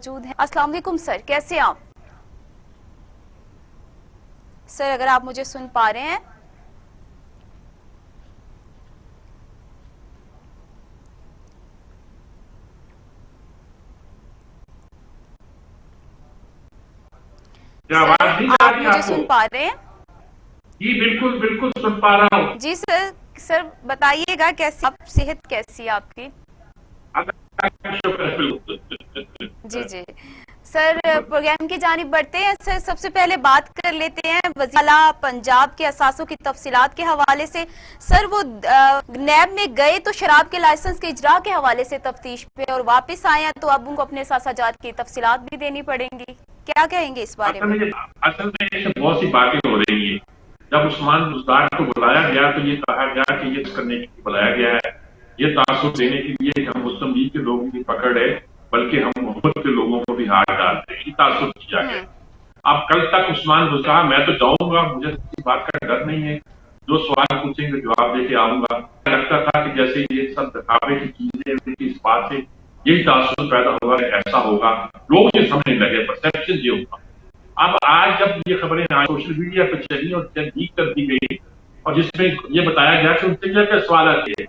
موجود ہیں۔ السلام علیکم سر، کیسے ہیں آپ؟ سر اگر آپ مجھے سن پا رہے ہیں؟ آواز نہیں سر آ آپ رہی مجھے آپ کو؟ سن پا رہے ہیں؟ جی بالکل بالکل سن پا رہا ہوں۔ جی سر بتائیے گا کیسی آپ، صحت کیسی ہے آپ کی؟ جی جی سر پروگرام کی جانب بڑھتے ہیں۔ سر سب سے پہلے بات کر لیتے ہیں وزیر اعلیٰ پنجاب کے اثاثوں کی تفصیلات کے حوالے سے۔ سر وہ نیب میں گئے تو شراب کے لائسنس کے اجرا کے حوالے سے تفتیش پہ، اور واپس آئے ہیں تو اب ان کو اپنے اثاثہ جات کی تفصیلات بھی دینی پڑیں گی، کیا کہیں گے اس بارے میں؟ اصل میں بہت سی باتیں ہو رہی ہیں۔ جب عثمان بزدار کو بلایا گیا تو یہ کہا گیا کہ یہ کرنے کے لیے بلایا گیا ہے، یہ تاثر جی دینے کے لیے کہ ہم مسلم لیگ کے لوگوں کی پکڑ ہے بلکہ ہم محبت کے لوگوں کو بھی ہاتھ ڈالتے ہیں، یہ تاثر کیا گیا۔ اب کل تک عثمان بزدار میں تو جاؤں گا، مجھے کسی بات کا ڈر نہیں ہے، جو سوال پوچھیں گے جواب دے کے آؤں گا۔ لگتا تھا کہ جیسے یہ سب دکھاوے کی چیزیں اس بات سے یہی تاثر پیدا ہوگا کہ ایسا ہوگا، لوگ یہ سمجھنے لگے، پرسپشن یہ ہوگا۔ اب آج جب یہ خبریں سوشل میڈیا پہ چلی اور لیک کر دی گئی اور جس میں یہ بتایا گیا کہ ان سے کیا سوالات کیے،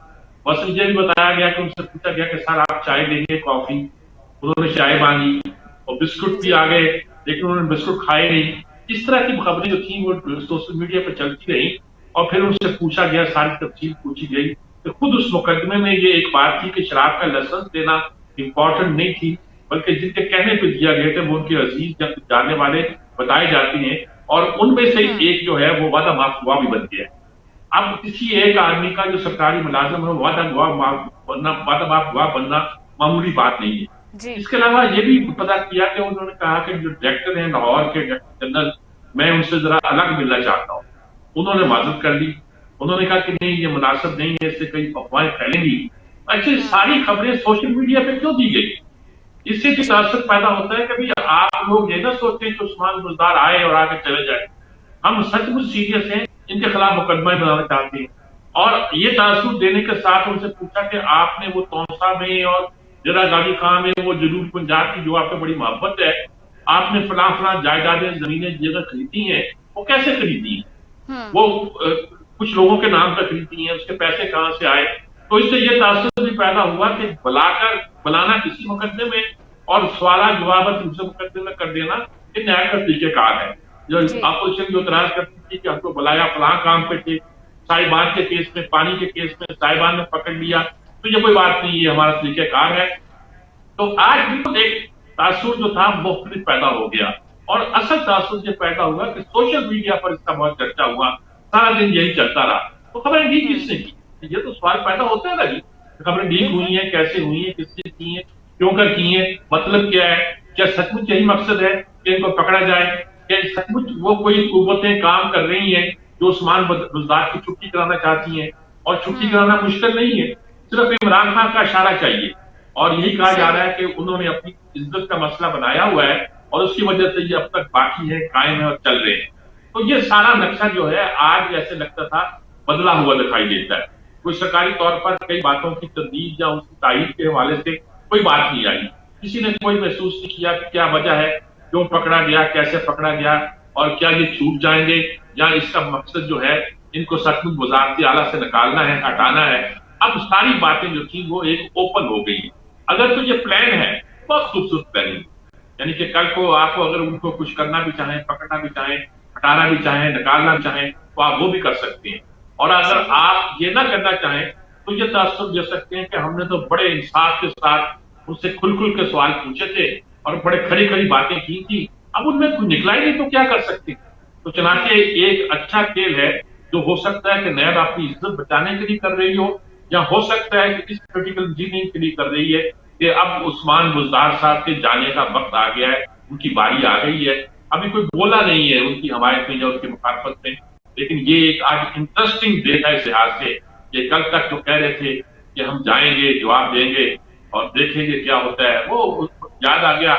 بس یہ بھی بتایا گیا کہ ان سے پوچھا گیا کہ سر آپ چائے دیں گے کافی، انہوں نے چائے مانگی اور بسکٹ بھی آ گئے لیکن انہوں نے بسکٹ کھائے نہیں۔ اس طرح کی خبریں جو تھیں وہ سوشل میڈیا پہ چلتی رہی اور پھر ان سے پوچھا گیا، ساری تفصیل پوچھی گئی کہ خود اس مقدمے میں یہ ایک بات تھی کہ شراب کا لائسنس دینا امپورٹنٹ نہیں تھی، بلکہ جن کے کہنے پہ دیا گیا تھے وہ ان کے عزیز جاننے والے بتائے جاتے ہیں، اور ان میں سے ایک جو ہے وہ وعدہ معاف گواہ بھی بن گیا ہے۔ اب کسی ایک آدمی کا جو سرکاری ملازم ہے وعدہ معاف گواہ بننا معمولی بات نہیں ہے۔ جی اس کے علاوہ یہ بھی پتا کیا کہ انہوں نے کہا کہ جو ڈائریکٹر ہیں لاہور کے ڈائریکٹر جنرل، میں ان سے ذرا الگ ملنا چاہتا ہوں۔ انہوں نے معذرت کر لی، انہوں نے کہا کہ نہیں یہ مناسب نہیں ہے، اس سے کئی افواہیں پھیلیں گی۔ ایسے ساری خبریں سوشل میڈیا پہ کیوں دی گئی؟ اس سے جو تاثر پیدا ہوتا ہے کہ آپ لوگ یہ نہ سوچتے کہ عثمان بزدار آئے اور آگے چلے جائے، ہم سچ مچ سیریس ہیں، ان کے خلاف مقدمہ بنانا چاہتے ہیں۔ اور یہ تاثر دینے کے ساتھ ان سے پوچھا کہ آپ نے وہ تونسا میں اور ضلع غازی خان میں وہ جنوب پنجاب کی جو آپ کو بڑی محبت ہے، آپ نے فلاں فلاں جائیدادیں زمینیں جگہ خریدی ہیں، وہ کیسے خریدی ہیں؟ وہ کچھ لوگوں کے نام پہ خریدی ہیں، اس کے پیسے کہاں سے آئے؟ تو اس سے یہ تاثر بھی پیدا ہوا کہ بلانا کسی مقدمے میں اور سوالات جوابات دوسرے مقدمے میں کر دینا یہ نیا کا طریقہ کار ہے۔ جو اپوزیشن جو اعتراض کرتی تھی کہ ہم کو بلایا فلاں کام پہ تھے، صاحبان کے کیس میں، پانی کے کیس میں صاحبان نے پکڑ لیا، تو یہ کوئی بات نہیں، یہ ہمارا طریقہ کار ہے۔ تو آج بھی ایک تاثر جو تھا مختلف پیدا ہو گیا، اور اصل تاثر یہ پیدا ہوا کہ سوشل میڈیا پر اس کا بہت چرچا ہوا، سارا دن یہی چلتا رہا۔ تو خبریں لیک کس نے کی؟ یہ تو سوال پیدا ہوتا ہے نا جی، خبریں لیک ہوئی ہیں، کیسے ہوئی ہیں، کس نے کی ہیں، کیوں کر کی ہیں، مطلب کیا ہے؟ کیا سچ مچ یہی مقصد ہے کہ ان کو پکڑا جائے؟ کیا سچ مچ وہ کوئی قوتیں کام کر رہی ہیں جو عثمان بزدار کی چھٹی کرانا چاہتی ہیں؟ اور چھٹی کرانا مشکل نہیں ہے، صرف عمران خان کا اشارہ چاہیے، اور یہی کہا جا رہا ہے کہ انہوں نے اپنی عزت کا مسئلہ بنایا ہوا ہے اور اس کی وجہ سے یہ اب تک باقی ہے، قائم ہے اور چل رہے ہیں۔ تو یہ سارا نقشہ جو ہے آج ایسے لگتا تھا بدلا ہوا دکھائی دیتا ہے۔ کوئی سرکاری طور پر کئی باتوں کی تردید یا اس کی تائید کے حوالے سے کوئی بات نہیں آئی، کسی نے کوئی محسوس نہیں کیا کہ کیا وجہ ہے، کیوں پکڑا گیا، کیسے پکڑا گیا، اور کیا یہ چھوٹ جائیں گے یا اس کا مقصد جو ہے ان کو سچ مچ وزارتی اعلیٰ سے نکالنا ہے، ہٹانا ہے۔ اب ساری باتیں جو تھیں وہ ایک اوپن ہو گئی۔ اگر تو یہ پلان ہے، بہت خوبصورت پلان ہے، یعنی کہ کل کو آپ کو اگر ان کو کچھ کرنا بھی چاہیں، پکڑنا بھی چاہیں، ہٹانا بھی چاہیں، نکالنا بھی چاہیں تو آپ وہ بھی کر سکتے ہیں۔ اور اگر آپ یہ نہ کرنا چاہیں تو یہ تاثر دے سکتے ہیں کہ ہم نے تو بڑے انصاف کے ساتھ ان سے کھل کھل کے سوال پوچھے تھے اور بڑے کھڑی کھڑی باتیں کی تھی، اب ان میں کوئی نکلا ہی نہیں تو کیا کر سکتے؟ تو چنانچہ ایک اچھا کھیل ہے جو ہو سکتا ہے کہ نیب اپنی عزت بچانے کے لیے کر رہی ہو، یا ہو سکتا ہے کہ اس پولیٹیکل انجینئرنگ کے لیے کر رہی ہے کہ اب عثمان بزدار صاحب کے جانے کا وقت آ گیا ہے، ان کی باری آ گئی ہے۔ ابھی کوئی بولا نہیں ہے ان کی حمایت میں یا ان کی مخالفت میں، لیکن یہ ایک آج انٹرسٹنگ ڈے ہے اس لحاظ سے کہ کل تک جو کہہ رہے تھے کہ ہم جائیں گے، جواب دیں گے اور دیکھیں گے کیا ہوتا ہے، وہ یاد آ گیا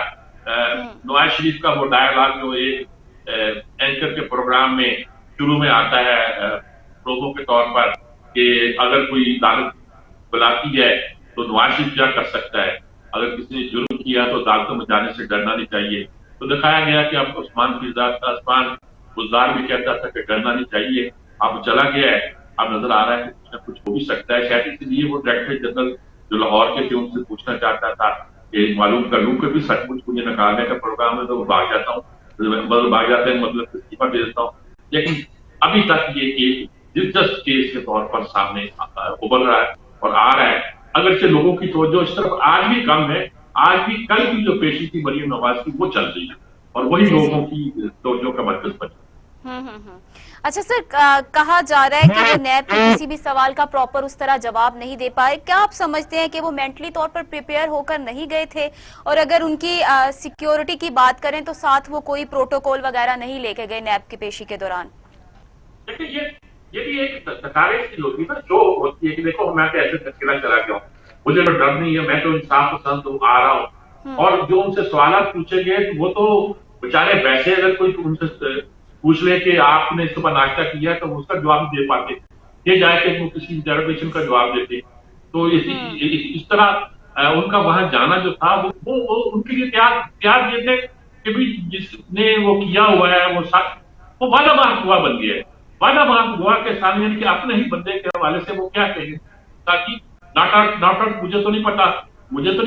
نواز شریف کا وہ ڈائیلاگ جو ایک اینکر کے پروگرام میں شروع میں آتا ہے لوگوں کے طور پر کہ اگر کوئی عدالت بلاتی ہے تو نواز شریف کیا کر سکتا ہے، اگر کسی نے جرم کیا تو عدالتوں میں جانے سے ڈرنا نہیں چاہیے. تو دکھایا گیا کہ اب عثمان کی ذات عثمان گلزار بھی کہتا تھا کہ ڈرنا نہیں چاہیے. اب چلا گیا ہے, اب نظر آ رہا ہے کہ کچھ نہ کچھ ہو بھی سکتا ہے. شاید اس لیے وہ ڈائریکٹر جنرل جو لاہور کے تھے ان سے پوچھنا چاہتا تھا کہ معلوم کر لوں کہ بھی سچ مچ مجھے نکالنے کا پروگرام ہے تو وہ بھاگ جاتا ہوں, بھاگ جاتے ہیں, مطلب استعفیٰ دے دیتا ہوں. لیکن ابھی تک یہ ایک دلچسپ کیس کے طور پر سامنے ابھر رہا ہے اور آ رہا ہے. اگرچہ لوگوں کی توجہ اس طرف آج بھی کم ہے, آج بھی کل کی جو پیشی تھی مریم نواز کی وہ چل رہی ہے اور وہی جی جی. لوگوں کی توجہ کا مرکز بنی. اچھا سر, کہا جا رہا ہے کہ وہ نیب کے کسی بھی سوال کا پراپر اس طرح جواب نہیں دے پائے. کیا آپ سمجھتے ہیں کہ وہ مینٹلی طور پر پریپیئر ہو کر نہیں گئے تھے, اور اگر ان کی سیکیورٹی کی بات کریں تو ساتھ وہ کوئی پروٹوکول وغیرہ نہیں لے کے گئے نیب کی پیشی کے دوران؟ دیکھیں یہ بھی ایک تکاریف سی ہوتی ہے نا, جو ہوتی ہے کہ دیکھو میں تو ایسے تشکیلہ چلا گیا ہوں, مجھے تو ڈر نہیں ہے, میں تو انصاف پسند ہوں, آ رہا ہوں. اور جو ان سے سوالات پوچھے گئے وہ تو بیچارے ویسے اگر کوئی ان سے پوچھ لے کہ آپ نے اس پر ناشتہ کیا تو اس کا جواب دے پاتے, یہ جائے کہ وہ کسی انٹروگیشن کا جواب دیتے. تو اس طرح ان کا وہاں جانا جو تھا وہ ان کے لیے تیار یہ تھے کہ بھی جس نے وہ کیا ہوا ہے وہ سچ وہ وعدہ ماہ گواہ بن گیا ہے. وعدہ ماہ گواہ کے سامنے کہ اپنے ہی بندے کے حوالے سے وہ کیا کہیں, تاکہ ناٹ مجھے تو نہیں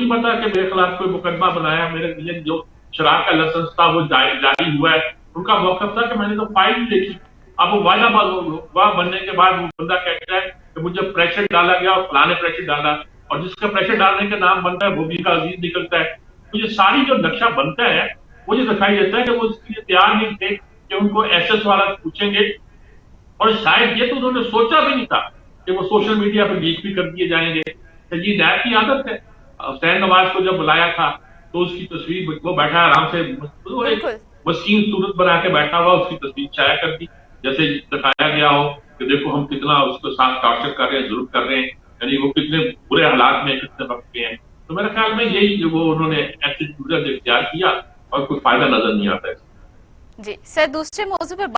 پتا کہ میرے خلاف کوئی مقدمہ بنایا, میرے لیے جو شراب کا لائسنس تھا وہ جاری ہوا ہے. ان کا موقف تھا کہ میں نے تو فائل دیکھی. اب وہ وعدہ گواہ بننے کے بعد وہ بندہ کہتا ہے کہ مجھے پریشر ڈالا گیا اور فلاں نے پریشر ڈالا, اور جس کا پریشر ڈالنے کا نام بنتا ہے وہ بھی کا عزیز نکلتا ہے. تو یہ ساری جو نقشہ بنتا ہے وہ یہ دکھائی دیتا ہے کہ وہ اس کے لیے تیار نہیں تھے کہ ان کو ایسے سوالات پوچھیں گے, اور شاید یہ تو انہوں نے سوچا بھی نہیں تھا کہ وہ سوشل میڈیا پہ لیک بھی کر دیے جائیں گے. یہ نیب کی عادت ہے. حسین نواز کو جب بلایا تھا تو اس کی تصویر وہ بیٹھا آرام سے مسکین صورت بنا کے بیٹھا ہوا, اس کی تصویر شائع کر دی جیسے دکھایا گیا ہو کہ دیکھو ہم کتنا اس کے ساتھ ٹارچر کر رہے ہیں, ظلم کر رہے ہیں, یعنی وہ کتنے برے حالات میں کتنے وقت کے ہیں. تو میرے خیال میں یہی وہ انہوں نے ایٹیٹیوڈ اختیار کیا اور کوئی فائدہ نظر نہیں آتا ہے. جی سر, دوسرے موضوع پر